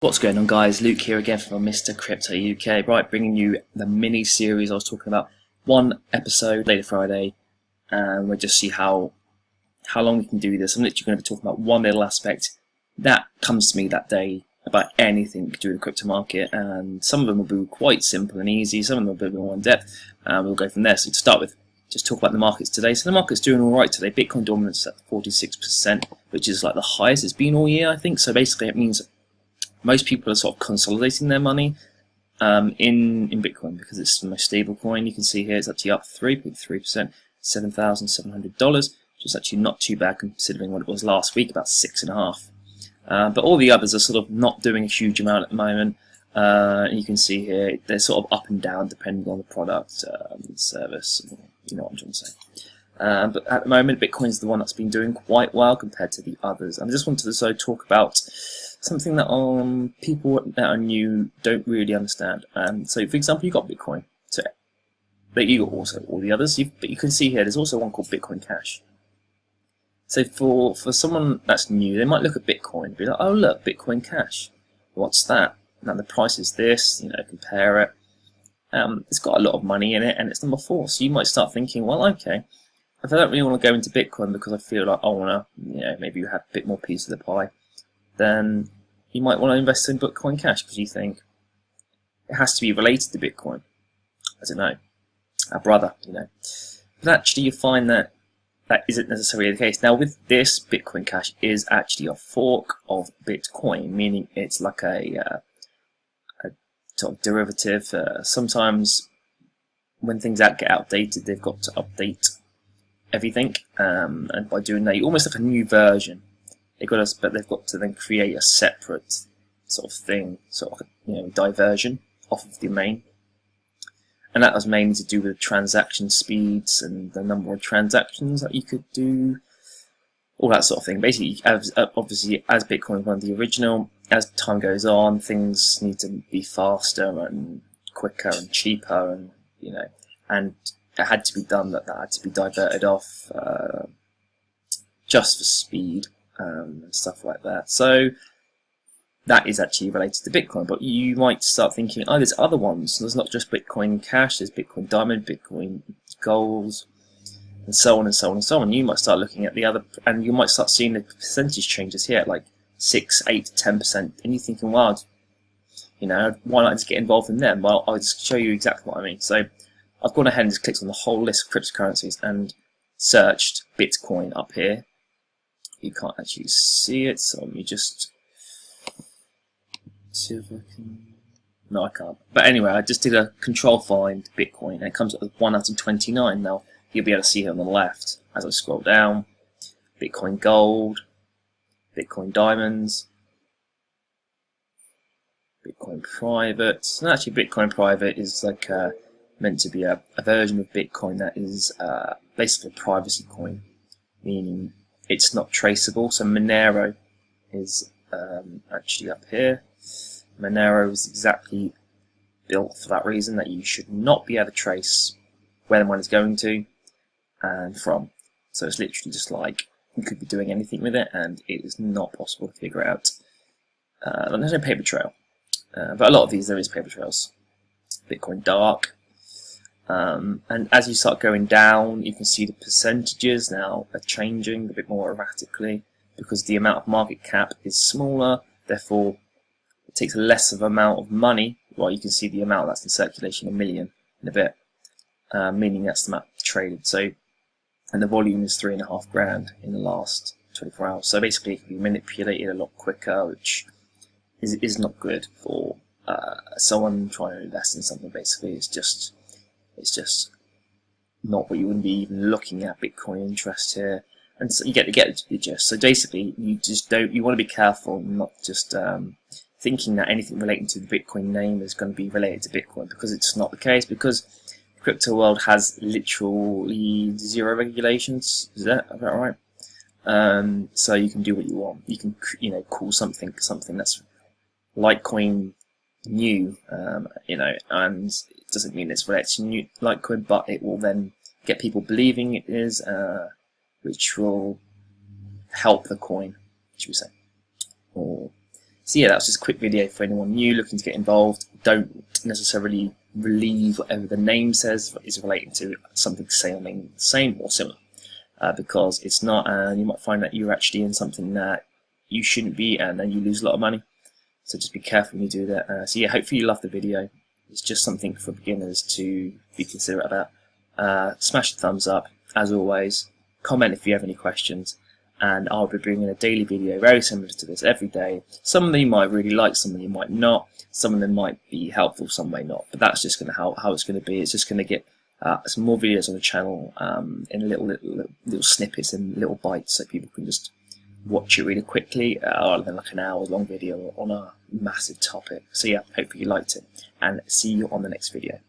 What's going on, guys? Luke here again from Mr. Crypto UK. Right, bringing you the mini series I was talking about. One episode later Friday, and we'll just see how long we can do this. I'm literally going to be talking about one little aspect that comes to me that day about anything to do with the crypto market, and some of them will be quite simple and easy. Some of them will be more in depth, and we'll go from there. So to start with, just talk about the markets today. So the market's doing all right today. Bitcoin dominance at 46%, which is like the highest it's been all year, I think. So basically, it means most people are sort of consolidating their money in Bitcoin because it's the most stable coin. You can see here it's actually up 3.3%, $7,700, which is actually not too bad considering what it was last week, about 6.5. But all the others are sort of not doing a huge amount at the moment. And you can see here they're sort of up and down depending on the product, service, you know what I'm trying to say. But at the moment, Bitcoin's the one that's been doing quite well compared to the others. And I just wanted to talk about something that people that are new don't really understand. So, for example, you've got Bitcoin, but you got also all the others. But you can see here there's also one called Bitcoin Cash. So for someone that's new, they might look at Bitcoin and be like, oh look, Bitcoin Cash, what's that? Now the price is this, compare it. It's got a lot of money in it, and it's number 4. So you might start thinking, well, okay, if I don't really want to go into Bitcoin because I feel like I want to, maybe you have a bit more piece of the pie, then you might want to invest in Bitcoin Cash because you think it has to be related to Bitcoin. I don't know, a brother, But actually you find that that isn't necessarily the case. Now with this, Bitcoin Cash is actually a fork of Bitcoin, meaning it's like a sort of derivative. Sometimes when things get outdated, they've got to update everything, and by doing that, you almost have a new version. But they've got to then create a separate sort of thing, diversion off of the main. And that was mainly to do with transaction speeds and the number of transactions that you could do, all that sort of thing. Basically, obviously, as Bitcoin is one of the original, as time goes on, things need to be faster and quicker and cheaper, and and it had to be done that had to be diverted off just for speed. And stuff like that. So that is actually related to Bitcoin, but you might start thinking, oh, there's other ones. There's not just Bitcoin Cash, there's Bitcoin Diamond, Bitcoin Gold, and so on and so on and so on. You might start looking at the other, and you might start seeing the percentage changes here, like 6, 8, 10%, and you're thinking, wow, why not just get involved in them? Well, I'll just show you exactly what I mean. So I've gone ahead and just clicked on the whole list of cryptocurrencies and searched Bitcoin up here. You can't actually see it, so let me just see if I can. No, I can't. But anyway, I just did a control find Bitcoin, and it comes up with 1 out of 29. Now you'll be able to see here on the left as I scroll down: Bitcoin Gold, Bitcoin Diamonds, Bitcoin Private. And actually, Bitcoin Private is like meant to be a version of Bitcoin that is basically a privacy coin, meaning it's not traceable. So Monero is actually up here. Monero is exactly built for that reason, that you should not be able to trace where the money is going to and from. So it's literally just like you could be doing anything with it, and it is not possible to figure it out. There's no paper trail, but a lot of these there is paper trails. Bitcoin Dark. And as you start going down, you can see the percentages now are changing a bit more erratically because the amount of market cap is smaller, therefore it takes less of amount of money. Well, you can see the amount that's in circulation, 1 million in a bit, meaning that's the amount traded. So, and the volume is 3.5 grand in the last 24 hours. So basically it can be manipulated a lot quicker, which is not good for someone trying to invest in something. Basically, it's just not what you wouldn't be even looking at Bitcoin interest here, and so you get the gist. So basically, you want to be careful, not just thinking that anything relating to the Bitcoin name is going to be related to Bitcoin, because it's not the case. Because the crypto world has literally 0 regulations. Is that right? So you can do what you want. You can call something that's Litecoin new, and it doesn't mean it's related to new Litecoin, but it will then get people believing it is, which will help the coin, should we say, or So yeah, that was just a quick video for anyone new looking to get involved. Don't necessarily believe whatever the name says is relating to something the same or similar, because it's not, and you might find that you're actually in something that you shouldn't be, and then you lose a lot of money. So just be careful when you do that. So yeah, hopefully you love the video. It's just something for beginners to be considerate about. Smash the thumbs up, as always. Comment if you have any questions. And I'll be bringing a daily video very similar to this every day. Some of them you might really like, some of them you might not. Some of them might be helpful, some may not. But that's just going to how it's going to be. It's just going to get some more videos on the channel in little snippets and little bites, so people can just watch it really quickly, rather than like an hour-long video on a massive topic. So yeah, hopefully you liked it, and see you on the next video.